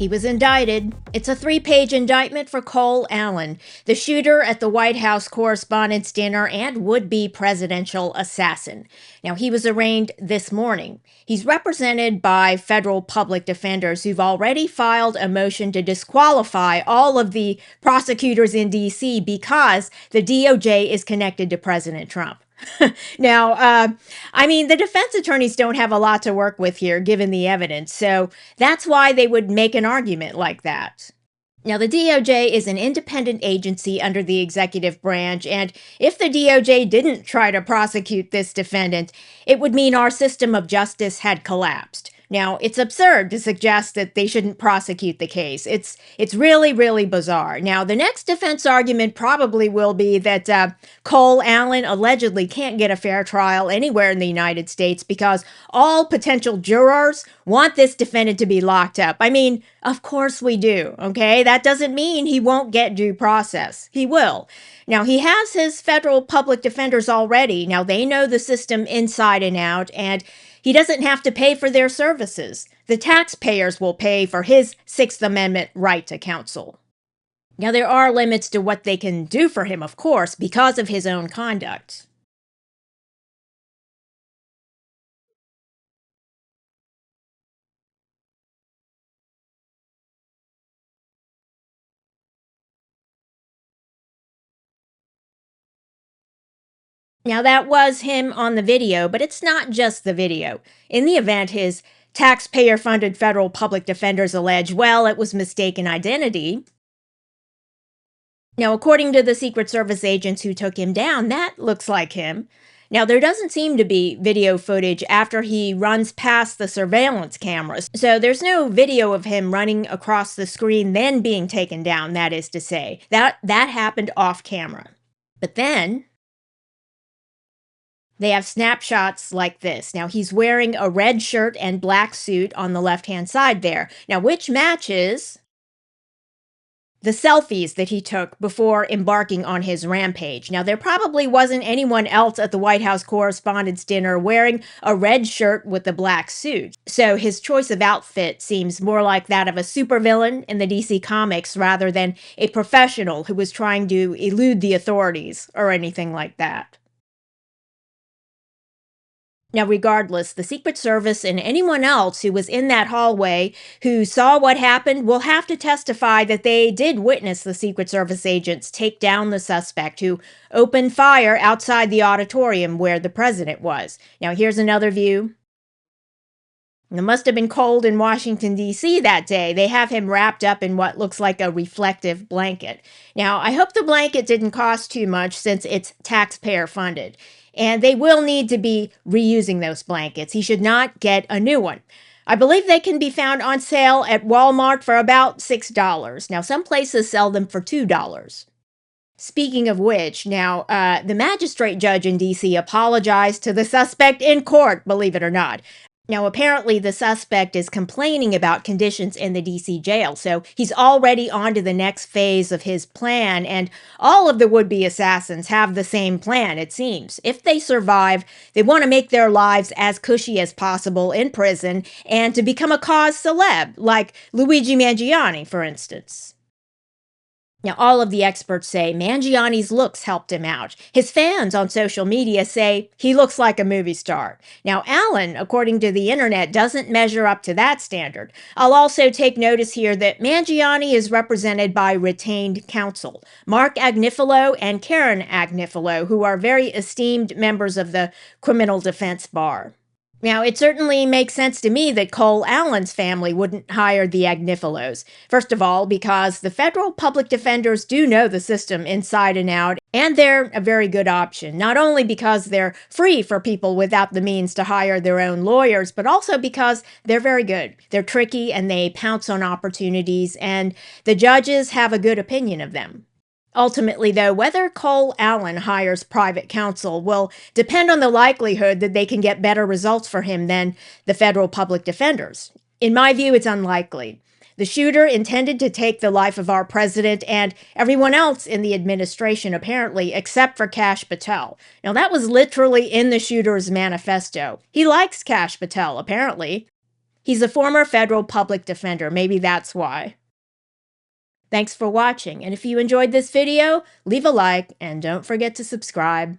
He was indicted. It's a 3-page indictment for Cole Allen, the shooter at the White House Correspondents Dinner and would-be presidential assassin. Now, he was arraigned this morning. He's represented by federal public defenders who've already filed a motion to disqualify all of the prosecutors in D.C. because the DOJ is connected to President Trump. Now, the defense attorneys don't have a lot to work with here, given the evidence, so that's why they would make an argument like that. Now, the DOJ is an independent agency under the executive branch, and if the DOJ didn't try to prosecute this defendant, it would mean our system of justice had collapsed. Now, it's absurd to suggest that they shouldn't prosecute the case. It's really, really bizarre. Now, the next defense argument probably will be that Cole Allen allegedly can't get a fair trial anywhere in the United States because all potential jurors want this defendant to be locked up. Of course we do, okay? That doesn't mean he won't get due process. He will. Now, he has his federal public defenders already. Now, they know the system inside and out, and he doesn't have to pay for their services. The taxpayers will pay for his Sixth Amendment right to counsel. Now, there are limits to what they can do for him, of course, because of his own conduct. Now, that was him on the video, but it's not just the video. In the event, his taxpayer-funded federal public defenders allege, well, it was mistaken identity. Now, according to the Secret Service agents who took him down, that looks like him. Now, there doesn't seem to be video footage after he runs past the surveillance cameras, so there's no video of him running across the screen then being taken down, that is to say. That happened off camera. But then they have snapshots like this. Now, he's wearing a red shirt and black suit on the left-hand side there. Now, which matches the selfies that he took before embarking on his rampage. Now, there probably wasn't anyone else at the White House Correspondents Dinner wearing a red shirt with a black suit. So his choice of outfit seems more like that of a supervillain in the DC Comics rather than a professional who was trying to elude the authorities or anything like that. Now, regardless, the Secret Service and anyone else who was in that hallway who saw what happened will have to testify that they did witness the Secret Service agents take down the suspect who opened fire outside the auditorium where the president was. Now, here's another view. It must have been cold in Washington, D.C. that day. They have him wrapped up in what looks like a reflective blanket. Now, I hope the blanket didn't cost too much since it's taxpayer funded. And they will need to be reusing those blankets. He should not get a new one. I believe they can be found on sale at Walmart for about $6. Now, some places sell them for $2. Speaking of which, now, the magistrate judge in D.C. apologized to the suspect in court, believe it or not. Now, apparently the suspect is complaining about conditions in the D.C. jail, so he's already on to the next phase of his plan, and all of the would-be assassins have the same plan, it seems. If they survive, they want to make their lives as cushy as possible in prison and to become a cause celeb, like Luigi Mangione, for instance. Now, all of the experts say Mangiane's looks helped him out. His fans on social media say he looks like a movie star. Now, Allen, according to the internet, doesn't measure up to that standard. I'll also take notice here that Mangione is represented by retained counsel, Mark Agnifilo and Karen Agnifilo, who are very esteemed members of the criminal defense bar. Now, it certainly makes sense to me that Cole Allen's family wouldn't hire the Agnifilos. First of all, because the federal public defenders do know the system inside and out, and they're a very good option. Not only because they're free for people without the means to hire their own lawyers, but also because they're very good. They're tricky and they pounce on opportunities, and the judges have a good opinion of them. Ultimately, though, whether Cole Allen hires private counsel will depend on the likelihood that they can get better results for him than the federal public defenders. In my view, it's unlikely. The shooter intended to take the life of our president and everyone else in the administration, apparently, except for Kash Patel. Now, that was literally in the shooter's manifesto. He likes Kash Patel, apparently. He's a former federal public defender. Maybe that's why. Thanks for watching, and if you enjoyed this video, leave a like and don't forget to subscribe.